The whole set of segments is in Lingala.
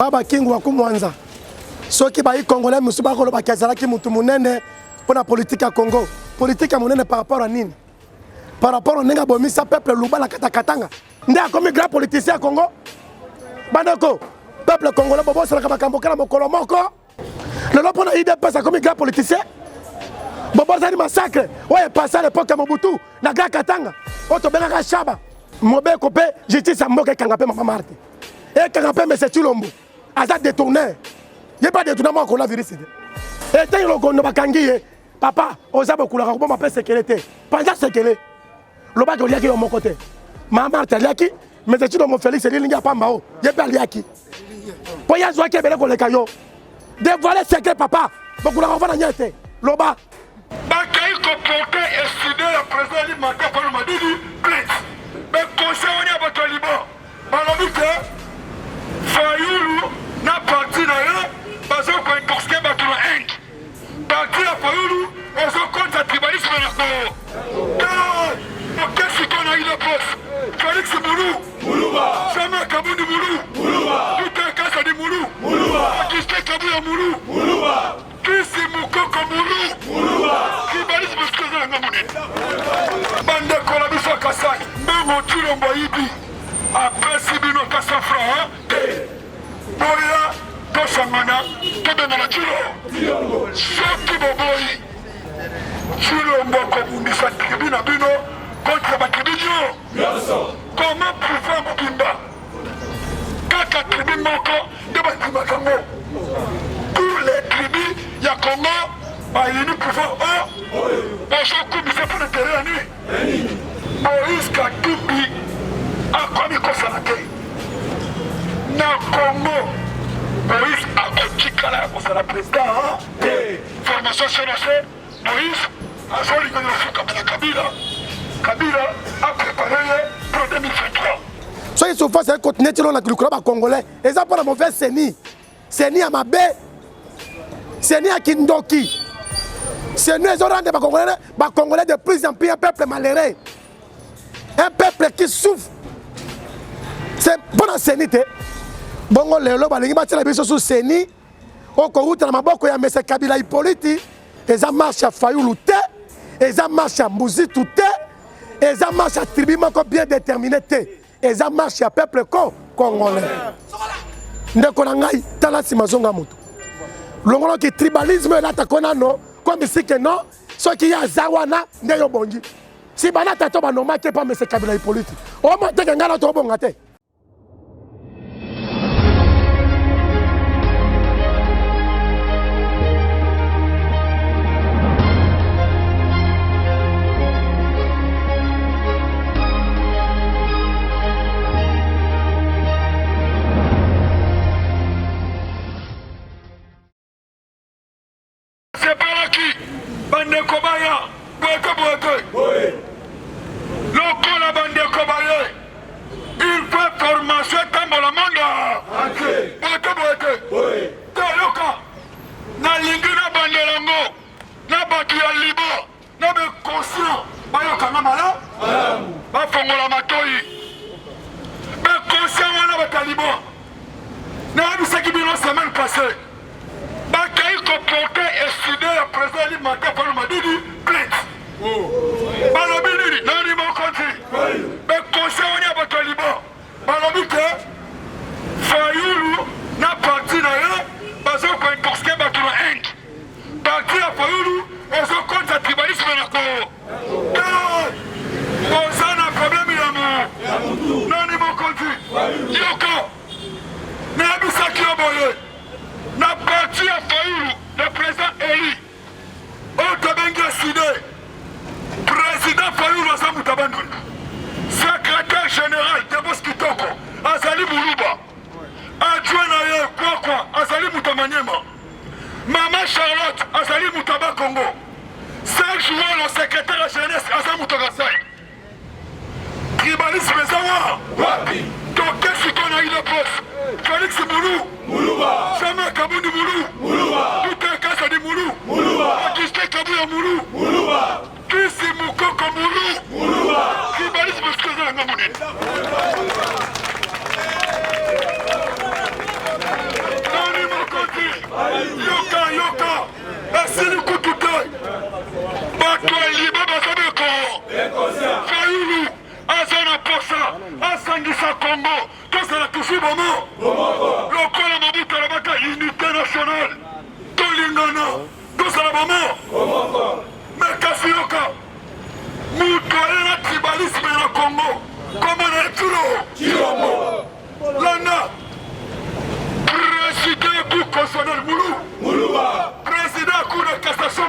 Baba Kingu wa Kumwanza. Soki ba Congolais musuba ko ba kazalaki mutu munene pour la politique à Congo. Politique à munene par rapport à nini? Par rapport au nenga bomisa peuple lubala katakatanga. Nda comme grand politicien à Congo. Bandako, peuple congolais bobo sala ka bakambo kala mokolo moko. Le lopo na idée passe comme grand politicien. Bobo zali massacre. Ouais, passé à l'époque à Mobutu, na grand Katanga. Oto benga Shaba. Mobe kopé justice à Moke Kangape Mama Marti. Et Kangape mais c'est Tulombo. Azad détourné. Il n'y a pas de détournement qu'on a virus. Et tant que nous avons papa, on a beaucoup de gens qui m'appellent sécurité. Pendant sécurité, le bac est de mon côté. Maman est liaki, mais c'est tout mon Félix, il n'y a pas mao. Il n'y a pas liaki. Pour y avoir qui est belé pour les cailloux. Dévoiler secret papa. Beaucoup de gens vont nier. Loba. Bakaï comporté et soudé la présence du matin par le Madidi, plainte. Mais conseil on y a votre liban. Alors que Fayoulou n'a parti d'ailleurs. Parce qu'on peut intoxiquer la Inde. Parti à Fayoulou, on se compte à tribalisme à la Cour. Qu'est-ce qu'on a eu la poste? Félix Moulou. Moulouba. Jamais Kabouni Moulou. Moulouba. Putain, Kassa de Moulou. Moulouba. Kisté Kabouya Moulou. Moulouba. Kisi Moukoko Moulou. Moulouba. Tribalisme ce que j'ai dans mon nez. Bande Kolabiso Kassak. Mbongo Tulombo Ibi. Après Sibino Kassafra. Boya. Tosamana, Tobengana Chilo, Soki Boboyi, Chilo Mboko Bundisa Tribuna Bino, contre la tribune. Comment pouvoir Mobimba? Kaka tribune Moko, de Batima Congo. Tous les tribus, il y a Congo, il y a une pouvoir. Bonjour, commissaire pour le terrain. Moïse Katumbi, a commis Kosanake. Na Congo. Moïse a Kikala pour la présidente. Formation sur Moïse a joli de la Kabila. Kabila a préparé pour 2023. Soyez souffrants, c'est un continent qui est le club congolais. Et ça, pour la mauvaise Séni. Séni à Mabé. Séni à Kindoki. C'est nous, les gens des Congolais de plus en plus un peuple malheureux. Un peuple qui souffre. C'est pour la sénité. Bongo lelo balingi batela biso sous seni oko uta na maboko ya Mese Kabila ipoliti eza marche ya Fayulu te eza marche ya Mbuzitu te eza marche ya tribu moko bien déterminé te eza marche ya peuple congolais ndeko na ngai tala sima zonga mutu longolo ki tribalisme la takona no comme si que non ce qui ya zawana ndeyo bonji si bana tato ba no make pa Mese Kabila ipoliti o mo te ngala to bonga te. Bande Kobaya, Boyko. Loko la bande Kobaya. Il fait formation dans le monde. Boyko. Loka. Na lingina bande lango. Na batu ya libo. Na be conscient. Bayoka na mala. Ba fongola matoi. Be conscient wana ba taliban. Na bisaki bino semaine passée. Bakaï comporté et soudé la présence du matin par le Madidi, plainte. Balobini, non, il m'a compris. Mais conseil, on y a votre liban. Balobi que Fayoulou n'a parti d'ailleurs, parce qu'on peut intoxiquer la Inde. Parti à Fayoulou, on se compte à tribalisme à la Cour. On s'en a problème, il y a mort. Non, il m'a compris. Yoko, n'a pas ça qui a boyé. Na parti à Fayoulou, le président élu, Otabenga Sidé, président Fayoulou Asamou Tabandoun, secrétaire général de Boskitoko, Azali Moulouba, adjoint Naye Kwakwa, Azali Moutamanyema, Maman Charlotte, Azali Moutaba Congo, Serge Ouan, le secrétaire à jeunesse, Azali Moutagasai, tribalisme Zawa, Wapi, donc qu'est-ce qu'on a eu le poste? Félix Moulou. Moulouba. Jamais Kabouni Moulou. Moulouba. Putain, Kassa de Moulou. Moulouba. Kisté Kabouya Moulou. Moulouba. Kisi Moukoko Moulou. Moulouba. Tribalisme ce que j'ai dans mon nez. Comment? Mais Kassioka, Moutoye na tribalisme na Congo. Comment on est Chilombo? Lana, président du constitutionnel Moulouba. Président Cour de cassation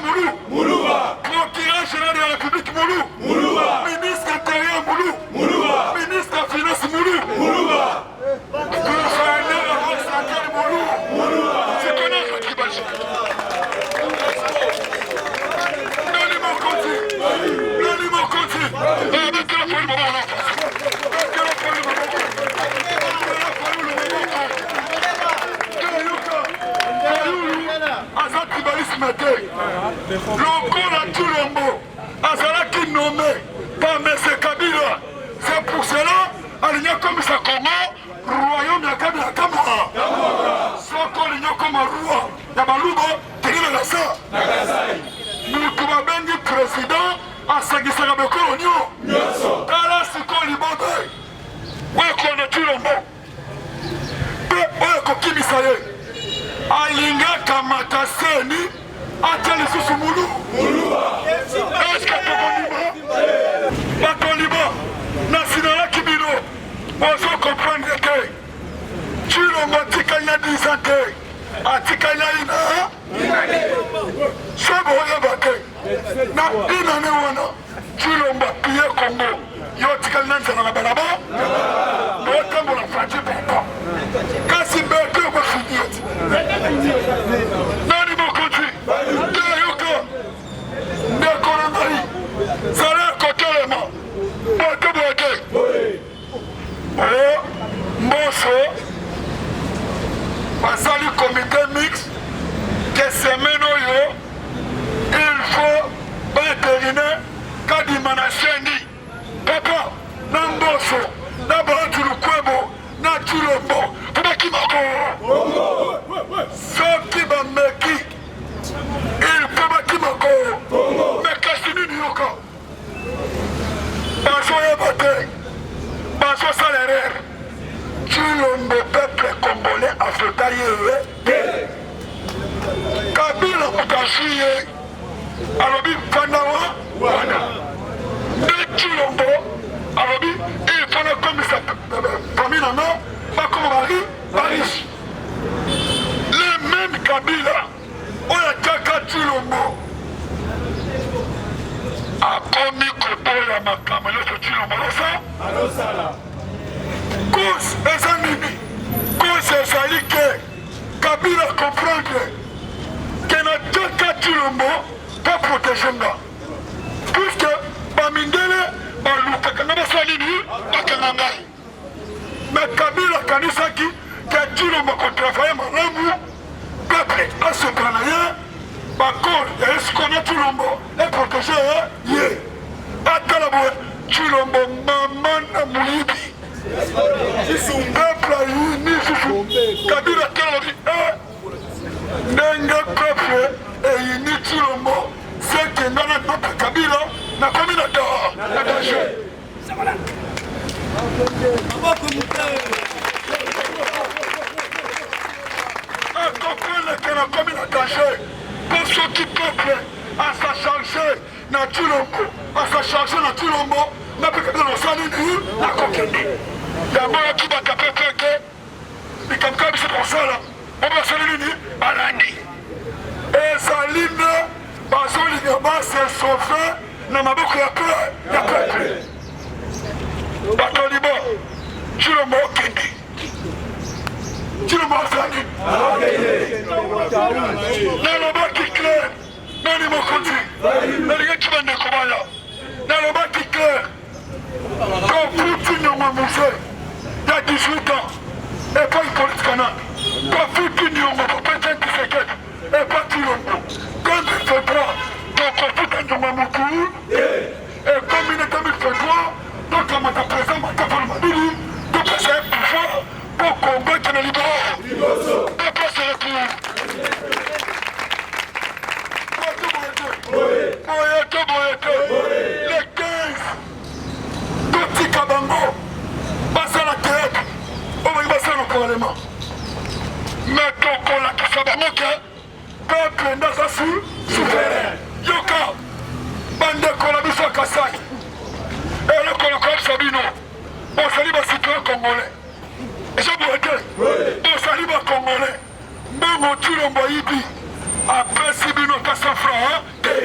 Moulouba. Procureur général de la République Moulouba. Ministre intérieur Moulouba. Ministre des Finances Moulouba. Gouverneur central Moulouba. Tu connais le tribalisme? Lokola Chilombo azalaki nommé par M. Kabila. C'est pour cela aligné comme ça Congo royaume ya Kabila Kamara. Soko aligné comme roi ya Balubo tegela la sa. Mutu babengi président asangisaka bekolo nyo. Tala siko libobe. Weko na Chilombo. Pe weko kimisa ye. Alingaka mataseni atia lisusu Moulouba. Est-ce que Batoliba nasinalaki bino ozo comprendre que Chilombo atikali na 10 ans te atikali na ina sobo oyeba te na inane wana Chilombo apie Congo yo atikali na nzela na balaba otambola frati papa kasi mbete okofinyeti nani mokonzi teyoka ndekona ngai zala kotelema bote mboso basali comité mixte que semaine oyo il faut baterminer kadima na sendi papa na mboso na bantu lukwebo na Chilombo tobakimako soki bameki il faut bakimako mekasi nini yoka bazoyeba te bazosala erreur Chilombo peuple congolais afeta ye Kabila mokasi ye alobi mpandawa wana nde Chilombo alobi il faut nakomisa famille nanga bakoma bariche le même Kabila oyo atiaka Chilombo akomi koboya makambo nyonso Chilombo alosala cause eza nini? Cause ezali ke Kabila comprendre ke natiaka Chilombo mpo protege nga puisque bamindele balukaka nga basala nini bakanga ngai mais Kabila akanisaki ke Chilombo kotravaille malamu peuple asopela na ye bakor ya esikona Chilombo eprotege ye atala boye Chilombo mama na moyibi peuple ayini susu Kabila talobi ndenge peuple eyini Chilombo seke nga na peuple Kabila nakomi na danger akoprendre ke nakomi na danger po soki peuple asa charge na Chilombo asa charge na Chilombo nape Kabila nosali nini nakokende yango yokibaka pepe ke likamka biso kosala obasali nini balandi ezali nde bazolinga base sauve na maboko ya peuple batolibo Chilombo okende Chilombo azali nalobaki clair nani mokonzi nalingaki bandeko baya nalobaki clair kofuti nyongo muse ya 18 ans epa ipolitikana kofuti nyongo popete Tshisekedi epa Chilombo comme il fait droit tokofuta nyongo mokuu ekomi ne 2023 tokamata président Matapalo Madidi topesa ye pouvoir po Congo ekende liboro epesa ye boyete le 15 totika bango basala théâtre obangi basala na parlement mais tokolakisa bango ke peuple ndaza souverain yoka bandeko na biso ya Kasai eloko lokola biso bino bozali bacitoyen congolais ezoboete bozali bacongolais mbongo Tshilombo ayibi apesi bino ka 100 francs te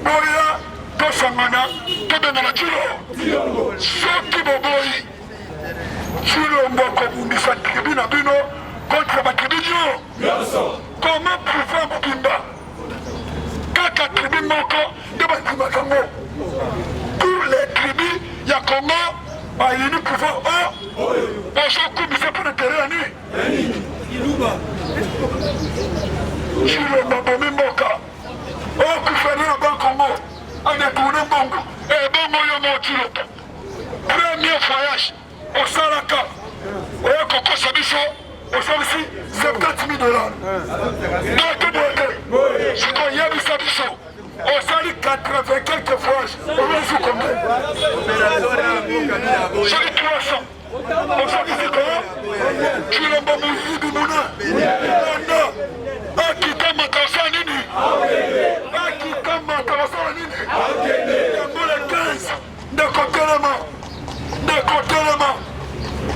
boya tosangana tobengana Tshilombo soki boboyi Tshilombo akobundisa tribu na bino contre batribu nyonso comment pouvoir mobimba kaka tribu moko nde bandimaka yango pour les tribus ya Congo bayini pouvoir bozokumisa mpona tere ya nini Tshilombo abomi mboka okufani na bakongo adetourne mbongo ebongo yo mo Tshilombo premier voyage osalaka oya kokosa biso osalisi $70,000 donc boye sikoyebisa biso osali 80 quelques voyages oyesu combien sali 300 osali siko Tshilombo moyibi muna anda akikamata osala nini akikamata osala nini yango le 15 ndekotelema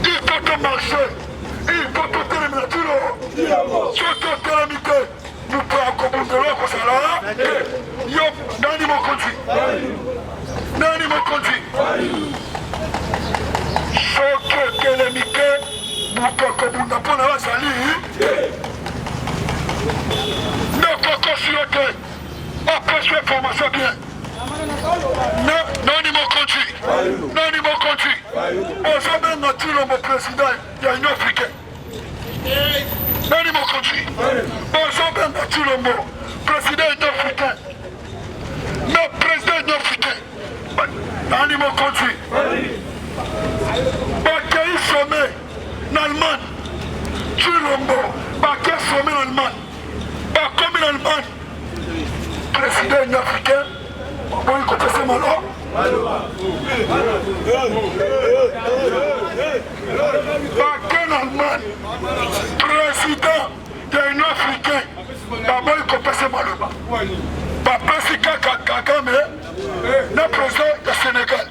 il faut te marcher il faut te telemina Tshilombo soki otelemi te moto akobundela kosala yo nani mokonzi soki otelemi te moto akobunda mpona bazali nekokosi yo te apesi information bien nani mokonzi ozobenga Tshilombo président ya union africaine nani mokonzi ozobenga Tshilombo président union africaine na président union africaine nani mokonzi bakei sommet na Allemagne Tshilombo bakei sommet na Allemagne bakomi na Allemagne président union africaine boyi kopesa malo bake na Allemagne président ya union africaine baboyi kopesa maloba bapesi kaka Kagame na président ya Sénégal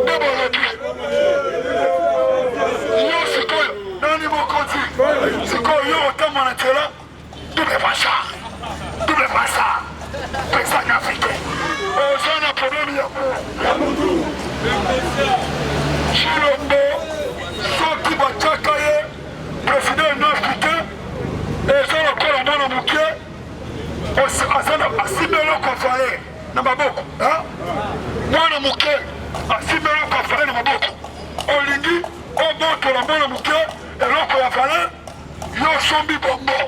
nde bolobi yo sikoyo nani mokonzi sikoyo yo otama na nzela double brassard président africain oza na problème ya mutu Tshilombo soki batiaka ye président union africain eza lokola mwana moke asimbi eloko avaler na maboko mwana moke asimbi eloko avaler na maboko olingi obotola mwana moke eloko ya valer yo osombi bongo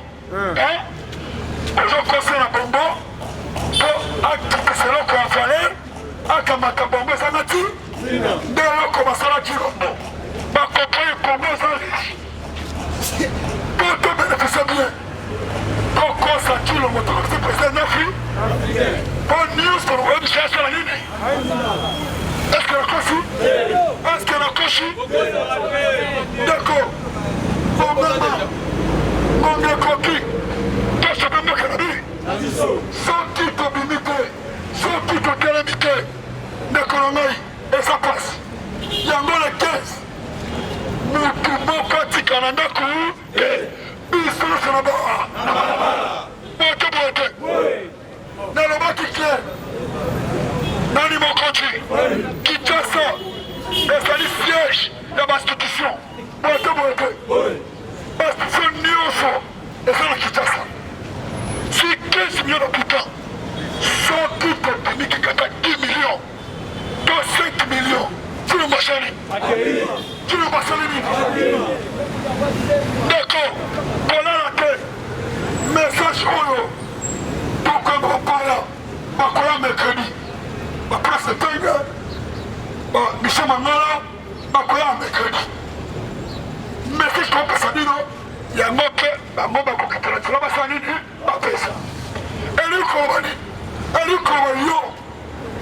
ozokosa na bongo po akitisa eloko ya valer akamata bongo ezanga ti nde eloko basala Tshilombo bakopoye kongo eza riche po tobénéficie bien tokosa Tshilombo tokokisi président nafi po news tonokoyebisa asala nini eske nakosi ndeko bonga ekoki tosobe mboka na bini soki tobimi te soki totelemi te ndeko na ngai eza pasi yango le 15 motu moko atika na ndako biso nyonso na balabala boye te nalobaki clair nani mokonzi Kinshasa ezali siège ya bainstitution boye te bainstitution nyonso eza na Kinshasa si 15 millions d'habitants soki tobimiki kata 10 millions to 5 millions Tshilombo asali nini ndeko kolala te message oyo tokoyeba kopala bakoya mercredi bapresse tenge Michel Mangala bakoya mercredi message kopesa bino yango mpe bango bakokitela tshila basala nini bapesa elikoloba yo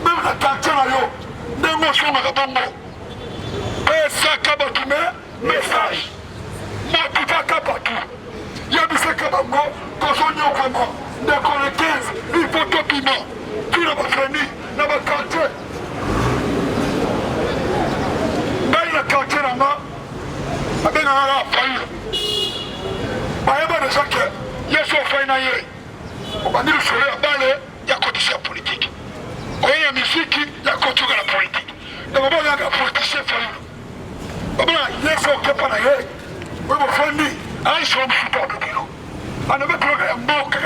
meme na tante na yo ndenge osongaka bongo pesaka bato message motivaka bato yebisaka bango tozonyo vraiment, d'accord le 15, il faut tout piment. Tout n'a pas fini, n'a pas quartier. Dans le quartier là-bas, avec un failli. Bah, déjà que, il y a son failli. On va dire le soleil à balle, il y a condition politique. Il y a musique, il y a condition de la politique. Donc, on va y avoir un politicien failli. Il y a son qui est pas là. Oui, mon frère, il sont un support de bilan. On a mis un mboka.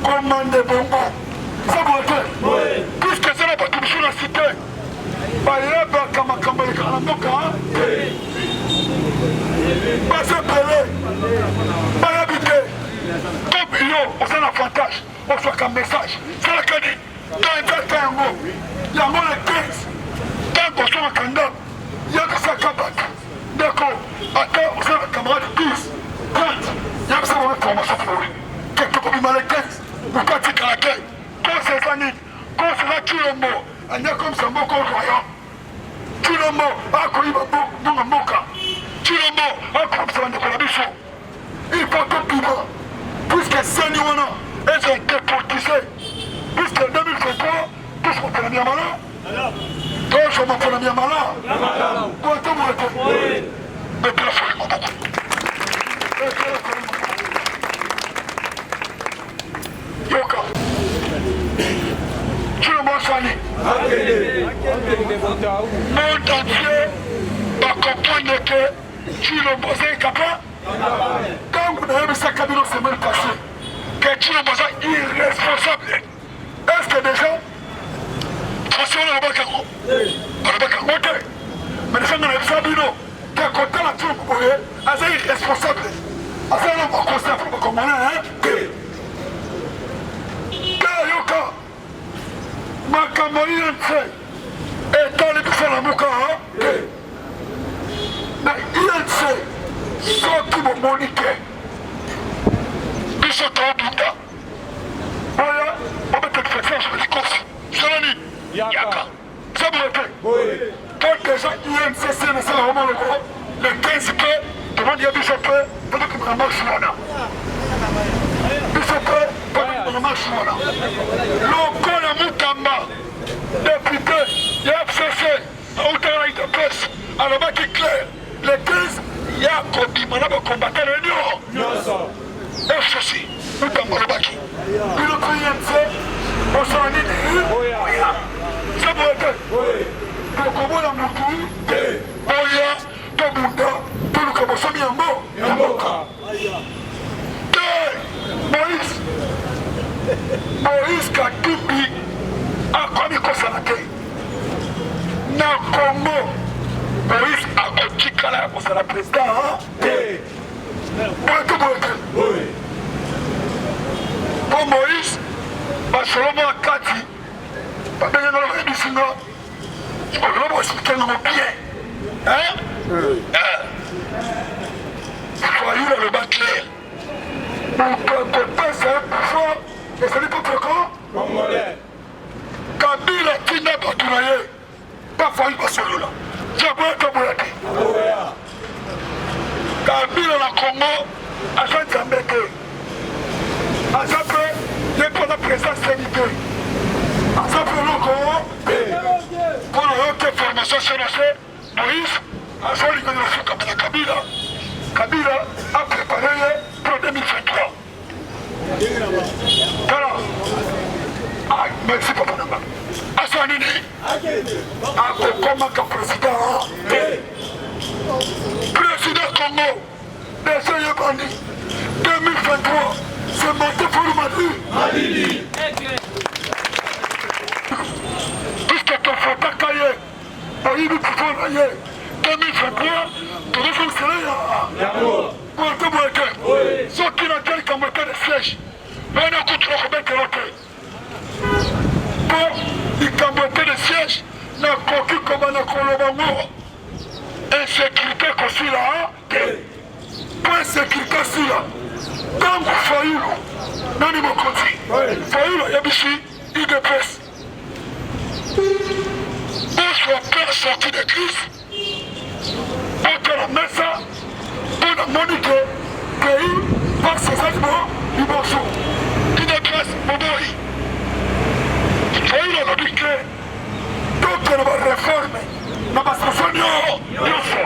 Commandez bongo. Ça vous dit? Puisque c'est la bâtiment sur la cité. Il y a un kamakamba de Kalamboka. Pas se peler. Pas habiter. Comme yo, on s'en avantage. On soit qu'un message. C'est la canine. Quand il fait un mot, il y a moins de 15. Tant qu'on soit un candidat, il y a que ça qui bat. D'accord. Attends, on s'en a camarade de 10. 30. Il y a que ça va mettre formation pour lui. Quelques comme il m'a les 15. Vous partez qu'à la quai. Quand c'est Zanine, quand c'est là, tout le mot. Il y a comme ça, mot qu'on voyant. Tout le mot, à quoi il va bon moka. Tout le mot, à quoi ça va nous bichon. Il faut tout piment. Puisque c'est nous, et j'ai été politisé. Puisque 2023, tous on fait la mienne malin. Tous on fait la mienne malin. Où est-ce que vous êtes? Mais bien sûr, il m'a beaucoup. Yoka. Tu le vois, Sani. Monde entier va comprendre que tu le vois capable. Quand vous avez vu ça Kabila la semaine passée, que tu le vois irresponsable. Est-ce que déjà, attention à la banque, mais les gens de la Sabino, qui a compté la tour, vous voyez, c'est irresponsable. C'est un homme conscient pour comment on est, Yoka, ma camarade, et dans les personnes à Mouka, mais il sait, ceux qui vont moniquer, ils sont en Bouddha. Voilà, on va te faire ça sur les courses. Solani, Yaka. Ça vous répète? Oui. Quand déjà INCC ne sait vraiment le gros, le 15 p, devant il y a Bishop, pendant qu'il me marche là. Bishop, pendant qu'il me marche là. L'Oko la Moukamba, député, FCC, Autaraï de presse, à la bac clair, le 15, il y a un combattant l'Union. FCC, Moukamba le Baki. Puis le INC, on s'en est dit, ça vous répète? Comment la Moutou, Oya, Tobunda, tout le Kabosomi en mot. Moïse Katumbi a commis Kosanake. Na Congo, Moïse a commis Kala Kosana président. Pour Moïse, Barcelona Kati, Babena le Rébisinga. Il faut expliquer nos pieds. Il faut aller dans le bas clair. Pour pas ça, pour ça, et ça n'est pas pourquoi. Kabila Tina Batounaye, pas failli pas celui-là. J'aimerais te boulader. Kabila la Congo, à chaque Zambété. À chaque peu, il y a pas de présence sanitaire. À chaque peu, le Congo, pour la formation sur Moïse, à son niveau de fou comme la Kabila a préparé pour 2023. Voilà. Ah, merci papa Namba. Assanini, à Kokomaka président. Président Congo, des Yabani, 2023, c'est monté pour le Mali. Puisque ton photo cahier, il nous faut aller. 2023, tu vas fonctionner là. Pour te montrer. Ceux qui n'ont qu'un moteur de siège, mais on a contre le Robert Kelote. Pour les cambotés de siège, n'a coquille comme un Kolobango. Insécurité qu'on suit là. Pour insécurité aussi là. Quand vous faillez, non, il m'a continué. Faillez, il y a ici, il dépasse. Pour soit père sorti de crise, pour que la messe, pour la monique, pays, par ses animaux, liboso inadresse moboi oyo alobi ke tokende bareforme na basasani oyo nyonso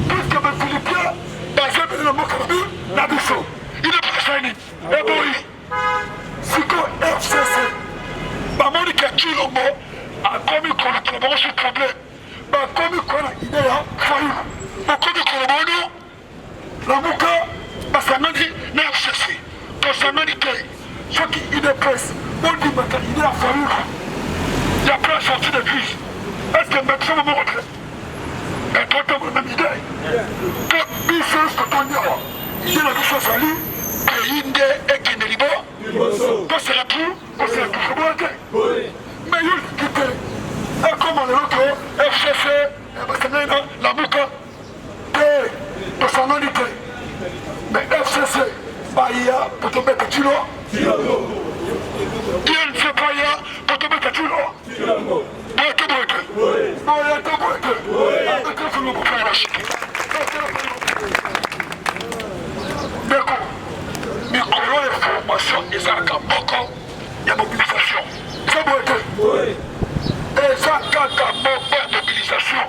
puiske bafilipien bazobeli na mboka na biso inadresseni eboyi siko FCC bamoni ke Tshilombo akomi kolakela bango sur problème bakomi kola ide ya fayulu bakomi kola bango lamuka basangani na FCC tosangani te soki UDPS bondimaka ide ya fayulu ya plan sorti de crise est-ce que médecin moko te etotomo na mide to biso totonyawa ide na biso ezali pays nde ekende libo tosala tu kosala tufobola te mais yo likite ekoma lelo to FCC basangani na lamuka te tosangani te mais FCC baya potobeta tshilo INC baya potobeta tshilo boyete ekefulu bofera shiki ndeko mikolo ya formation ezalaka moko ya mobilisation eza boyete eza kaka moko ya mobilisation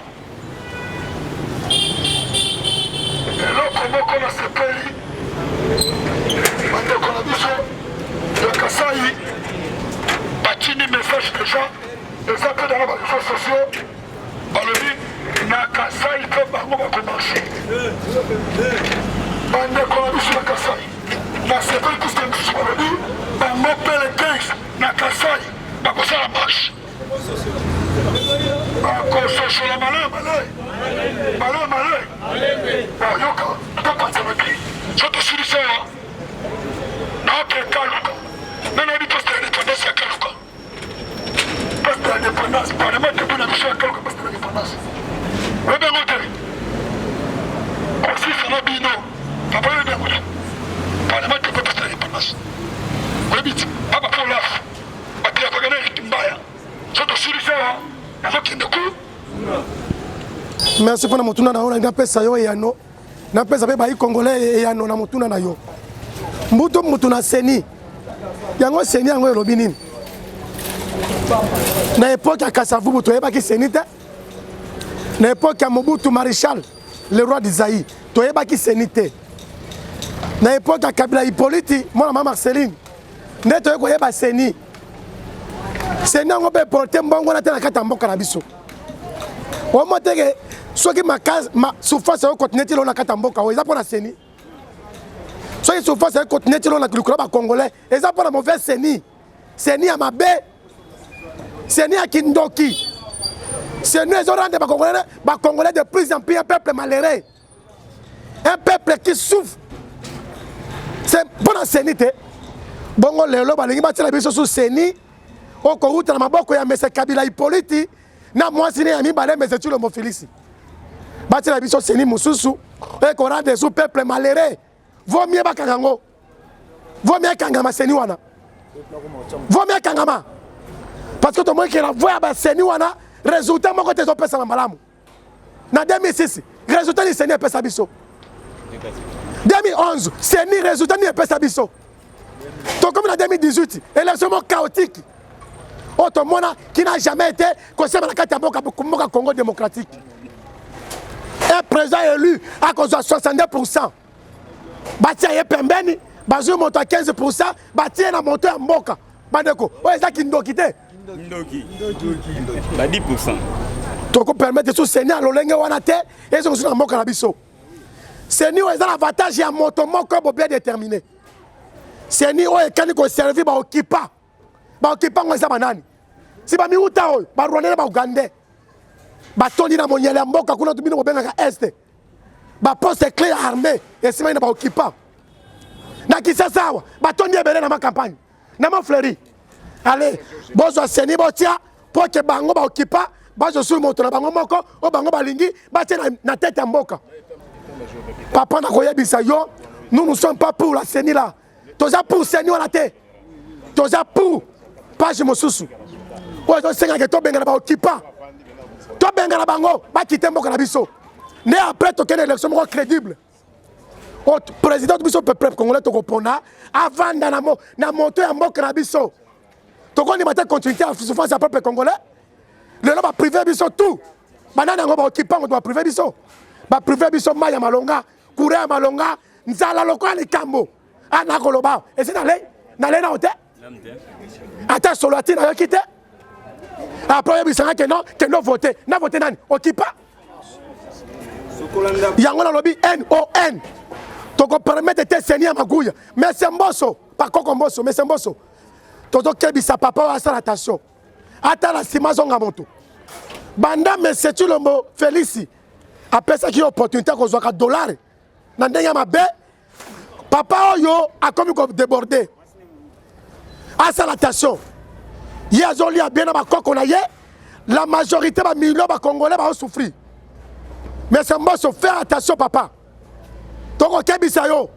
eloko moko na sepeli bandeko na biso ya Kasai batini message deja eza mpe dana bareseaux sociaux balobi na Kasai mpe bango bakomarche bandeko na biso na Kasai na sepeli puske misusu balobi bango mpe le 15 na Kasai bakosala marche bakososola malai yoka topanzamaki so tosilisa ya naoke kaluka nanayebi poste ya indépendance ya kaluka poste ya indépendance parlement debu na biso ya kaluka poste ya indépendance oyebengo te kosisana bino papa oyebengo te parlement debu poste ya indépendance oyebi ti papa po lafu bateyakaka na mbaya so tosilisa ya nazokende ku merci mpona motuna na yo na napesa yo eyano napesa mpe bayi congolais eyano na motuna na yo mbutu mutu na seni yango seni yango elobi nini na epoke ya Kasavubu toyebaki seni te na epoke ya Mobutu Maréchal le roi d'Isaïe toyebaki seni te na epoke ya Kabila Hippolyte mwana mama Marceline nde toye koyeba seni seni yango mpe porte mbongo na te na kati ya mboka na biso omo teke soki souffrance oyo continue ti lo na kati ya mboka oyo eza mpo na seni soki souffrance oyo continue ti lo na likolo ya bacongolais eza mpo na mauvais seni ya mabe seni ya kindoki seni ezorendre bacongolais de plus en plus un peuple malheureux un peuple qui souffre c'est mpo na seni te bongo lelo balingi batiela biso su seni okouta na maboko ya mese Kabila Hippolyte na mwasi ne ya mibale mese Tshilombo Félix batiela biso seni mosusu ekorendre su peuple malheureux vomie bakanga yango vomie ekangama seni wana vomie ekangama parce que tomoni ke na voix ya baseni wana résultat moko te ezopesama malamu na 2006 résultat ni seni epesa biso 2011 seni résultat ni epesa biso tokomi na 2018 élection moko chaotique oyo tomona qui n'a jamais été kosema na kati ya mboka Congo démocratique un président élu akozwa 62%. Batia ye pembeni bazwi moto a 15%, batie na moto ya mboka bandeko oyo eza kindoki te ba 10%. toko permettre so seni a lolenge wana te ezo na mboka na biso seni oyo eza na avantage ya moto moko bo bien déterminé seni oyo ekani koservi baokipa ngo eza banani si bamiuta oyo barwandais na baugandais batondi na monyele ya mboka kuna tubino bobengaka este baposte clé ya armée esimani na baokipa na Kisasa awa batondi ebele na makampagne na mafleuri ale bozwa seni botia po ke bango baokipa bazosuli moto na bango moko o bango balingi batie na tête ya mboka papa na koyebisa yo nous ne sommes pas pour la seni là toza pour seni wana te toza pour page mosusu oyo tozosengaka tobenga na baokipa tobenga na bango bakite mboka na biso ne après tokende élection moko crédible président biso peuple congolais to kopona avanda na moto ya mboka na biso to koni mata continuité à souffrance à peuple congolais le ba privé biso tout banana ngo ba occupant ngo ba privé biso maya malonga courant malonga nzala lokola likambo ana koloba et c'est dans na hotel ata solo atina yo kité après bisanga que non voter na voter nani occupant yango na lobi NON toko permettre te seigneur maguya mais c'est mboso pas koko mboso mais c'est mboso toto kebisa papa wa sala attention ata la sima zonga moto banda monsieur Tshilombo Félix apesa ki opportunité ko zoka dollar na ndenge mabe papa oyo a comme ko déborder à sala attention ye azoli a bien na bakoko na ye la majorité ba millions ba congolais ba souffrir mais c'est mboso faire attention papa toko kebisa yo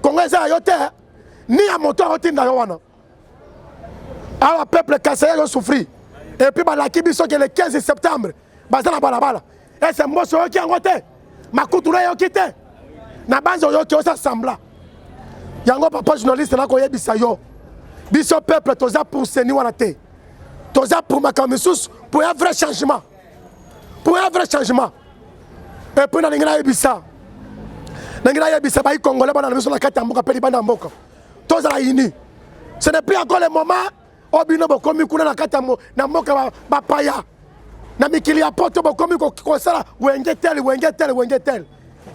congolais yo te ni a moto otinda yo wana awa peuple kassaye yo souffrir et puis balaki biso que le 15 septembre bazana balabala et c'est mboso yo ki yango te makutura yo ki te na banzo yo ki osa sembla yango papa journaliste na ko yebisa yo biso peuple toza pour seni wana te toza pour makambo sous pour un vrai changement et puis na ngina yebisa ba congolais bana biso na kati ya mboka pe libanda mboka tozala ini ce n'est plus encore le moment obino bokomi kuna na kati na mboka ba paya na mikili ya poto bokomi ko sala wenge tel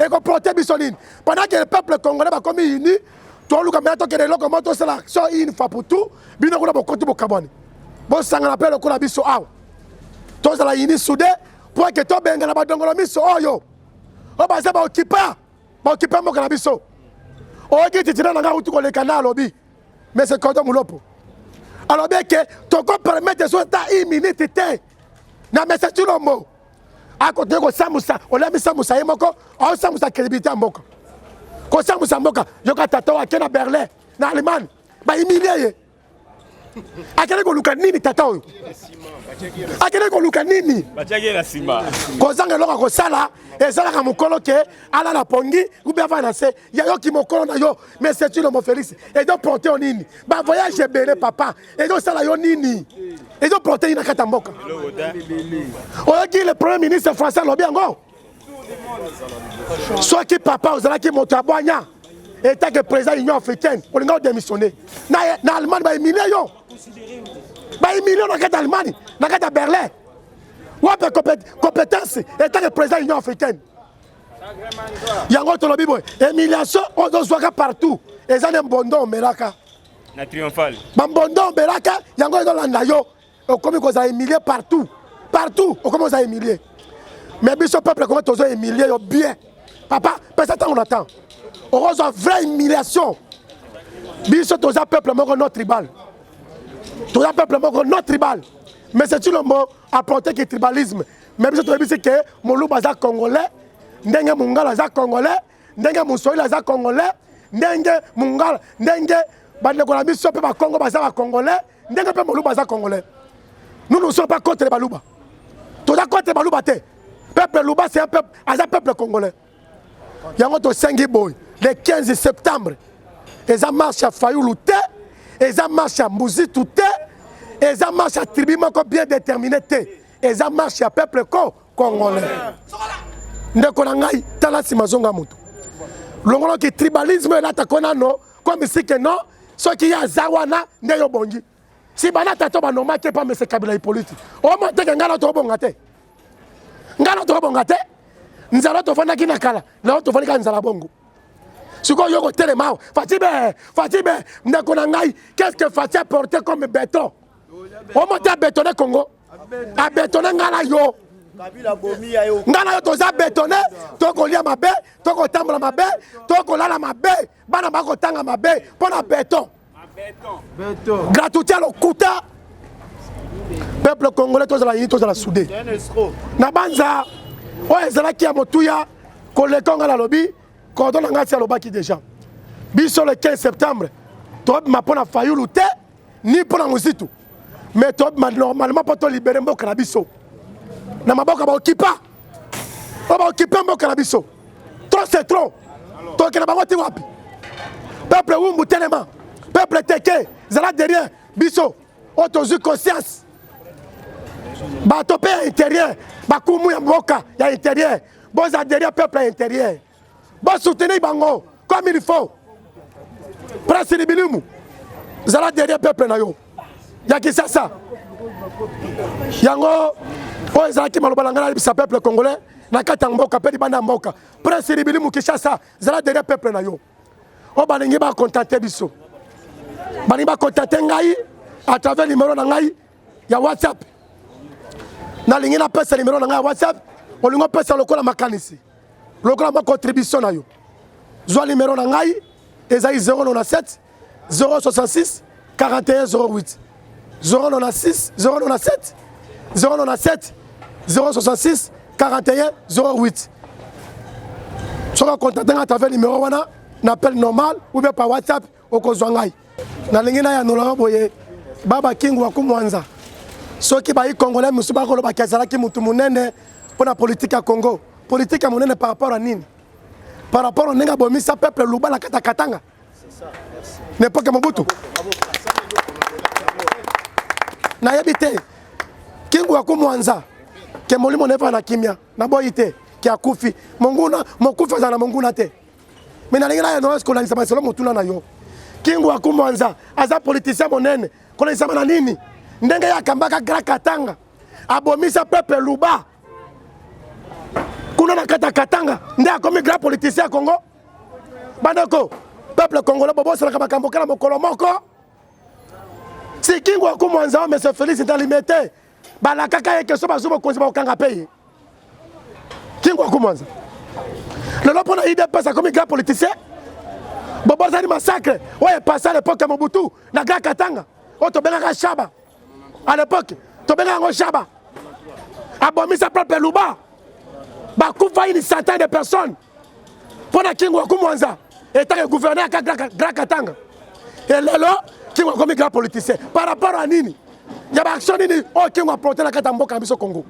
et ko protéger biso nini pendant que le peuple congolais bakomi ini to luka meto ke loko moto sala so une fois pour tout bino kuna bokoti bokabone bo sanga na pelo kuna biso awa tozala ini soudé pour que to benga na badongolo miso oyo o ba za ba occuper mboka na biso oki titina nanga utu ko le canal lobby mais c'est quand mulopo alors bien que toko permettre so ta immunité te na monsieur Tshilombo akote ko samusa olami samusa yemoko o samusa crédibilité mboka ko samusa mboka yoka tata wa kena Berlin na Allemagne ba humilier akele ko luka nini tata oyo akele ko luka nini bachaki na sima ko zanga loka ko sala ezala ka mukolo ke ala la pongi ou bien va se ya yo ki mokolo na yo mais c'est Tshilombo Félix et donc porter on nini ba voyage belé papa et donc sala yo nini et donc porter na kata mboka o ki le premier ministre français lobi ngo soit qui papa ozala ki moto abwanya et tant que président Union africaine on nga démissionner na Allemagne ba millions na kata Allemagne na kata Berlin wape compétence et tant que président Union africaine yango tolobi boy humiliation ozozwaka partout ezana mbondo melaka na triomphal bambondo melaka yango ezolanda yo okomi koza humilier partout okomi koza humilier mais biso peuple comment tozo humilier yo bien papa pesa tant on attend on a une vraie humiliation biso toza peuple moko non tribal mais c'est tout le mot apporter que tribalisme même si tu dis que Moluba za congolais ndenge mungala za congolais ndenge musoila za congolais ndenge mungala ndenge bande ko la biso pe ba Congo baza ba congolais ndenge pe Moluba za congolais nous ne sommes pas contre les baluba toza contre baluba te peuple luba c'est un peuple congolais yango to sengi boy le 15 septembre eza marche à Fayulu te eza marche à Mbuzitu te eza marche à tribu moko bien déterminé te eza marche à peuple congolais ndeko na ngai tala sima zonga mutu longolo ki tribalisme la takona no comme si que non ce qui ya zawana nde yo bongi si bana tato ba normal ke pa monsieur Kabila politique o mo te ngala to bonga te nzala to fanda kina kala na to fanda nzala bongo siko yoko telema Fatibe ndeko na ngai qu'est-ce que Fati a porté comme béton o mo ta bétonner Congo a bétonner ngala yo ngana yo toza bétonné tokolia mabe tokotambola mabe tokolala mabe bana bakotanga mabe mpona béton gratuité lokuta peuple congolais tozala yini tozala soudé na banza oyo ezalaki ya motuya kolekonga na lobi kodo na ngai ti alobaki déjà biso le 15 septembre tobima mpona Fayulu te ni mpona Mbuzitu mais tobima normalement mpo tolibere mboka na biso na maboka baokipa mboka na biso trop c'est trop tokena bango ti wapi peuple wumbu telema peuple teke zala derrière biso otozu conscience bato pe ya intérieur bakumu ya mboka ya intérieur boza derrière peuple ya intérieur bosoutenir bango comme il faut prince libilimu zala derrière peuple na yo ya Kisasa yango oyo ezalaki maloba na ngai nayebisa peuple congolais na kati ya mboka mpe libanda ya mboka prince libilimu Kinshasa zala derrière peuple na yo oyo balingi bakontate biso balingi bakontate ngai à travers numéro na ngai ya WhatsApp nalingi napesa numéro na ngai ya WhatsApp olingi opesa lokola makanisi lokola ma contribution na yo zwa numéro na ngai ezali 097 066 41 08 096 097 097 066 41 08 soka contacter à travers numéro wana n'appel normal ou bien par WhatsApp okozwa ngai nalingi na ya nolola boye baba kingu wakumwanza soki bayi congolais musu bakoloba kazalaki mutu munene pona politique ya Congo politique ya munene par rapport à nini par rapport au ndenge bomisa peuple lubala kata katanga n'époque Mobutu na yebite kingu wakumwanza ke molimo neva na kimia na boyite ki akufi monguna mokufa za na monguna te mina lingi na ya noas ko lanisa masolo mutuna na yo kingu wakumwanza aza politicien monene ko lanisa na nini ndenge ya kambaka Grand Katanga abomisa peuple luba kuna na kata katanga nde akomi grand politicien Congo bandako peuple congolais bobo sala makambo kala mokolo moko si kingu wakumwanza o monsieur Félix Ndalimete bala kaka yeke so bazubo konzi ba okanga pe kingu wakumwanza lelo pona idée pesa comme grand politicien bobo zali massacre oye passé à l'époque Mobutu na Grand Katanga o to benga Shaba à l'époque to benga ngo Shaba abomisa peuple luba bakufa une centaine de personnes pona kingu wakumwanza etant gouverneur à Grand Katanga et lelo kingu comme grand politicien par rapport à nini ya ba action nini o kingu apporter la kata mboka biso Congo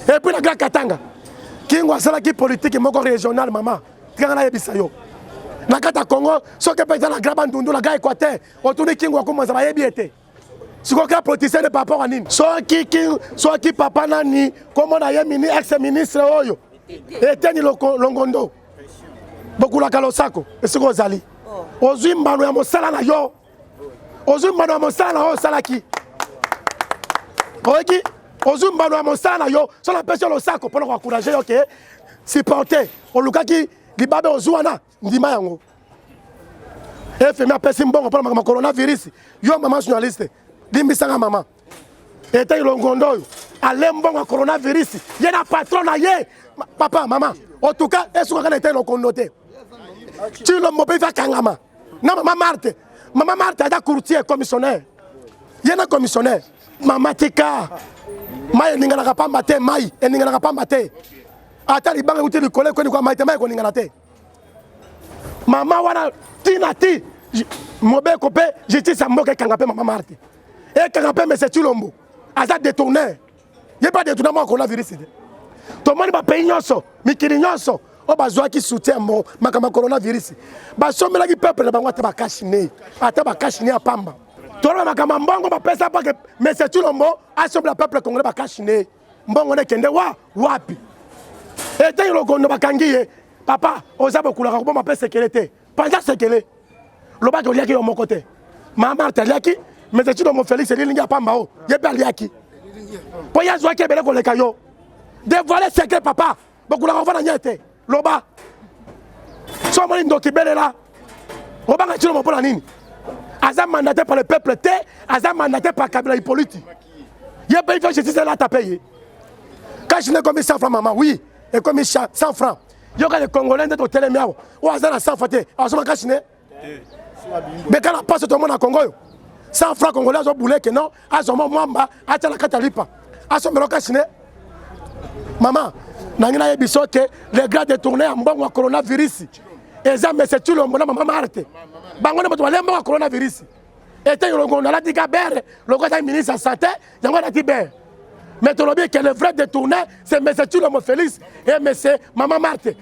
et puis la Grand Katanga kingu asala ki politique moko régional mama tika na yebisa yo na kata Congo soki pe la graba ndundu la ga Équateur otuni kingu wakumwanza ba yebi ete siko grand politicien de par rapport à nini soki papa nani comme na ye ex ministre oyo eteni longondo bokula kalosako esiko ozali ozwi mbano ya mosala na yo ozwi mbano ya mosala na yo osalaki oyoki ozwi mbano ya mosala na yo so na pesi losako mpona koencourage yo ke supporter olukaki libabe ozwi wana ndima yango efemi apesi mbongo mpona makambo coronavirus yo mama journaliste limbisanga mama etei longondo oyo ale mbongo ya coronavirus ye na patron na ye papa mama en tout cas esukaka na etei longondo te Chilombo pe va kangama na mama Marthe ada courtier commissionnaire yena commissionnaire mama tika mai ningana ka pamba te mai ningana ka pamba te ata libanga uti likole ko ni kwa mai te mai ko ningana te mama wana tina ti mobe ko pe justice mboka kanga pe mama Marthe e kanga pe monsieur Chilombo aza détourner ye pas détourner mo coronavirus to moni ba pays nyonso mikiri nyonso o bazwa ki soutien mo makama coronavirus ba somela ki peuple na bango ata ba kashine apamba tolo makama mbongo ba pesa pa que monsieur Chilombo asomela peuple congolais ba kashine mbongo ne kende wapi ete lokondo bakangi ye papa oza bokula ko ba pesa sécurité panja sécurité loba ko liaki yo moko te mama Marthe liaki monsieur Chilombo Félix elingi apamba o ye ba liaki po ya zwa ke bele ko leka yo dévoiler secret papa bokula ko fana nyete loba so moni ndoki belela obanga Chilombo mpona nini aza mandaté par le peuple te aza mandaté par Kabila Hippolyte ye paye fait justice là tapé quand je n'ai commis 100 francs maman oui et commis 100 francs yo ka les Congolais de hôtel miao o aza na 100 francs te asoma kashine mais quand la passe tout le monde à Congo 100 francs congolais zo boulé que non azoma mwamba acha la katalipa asoma kashine maman nangina yebiso ke les gars détournés en mbongo wa coronavirus eza monsieur Chilombo na mama Marthe bango ne bato balemba wa coronavirus ete yolongo na latika bere loko za ministre santé yango na tiber mais tolobi que le vrai détourné c'est monsieur Chilombo Félix et monsieur mama Marthe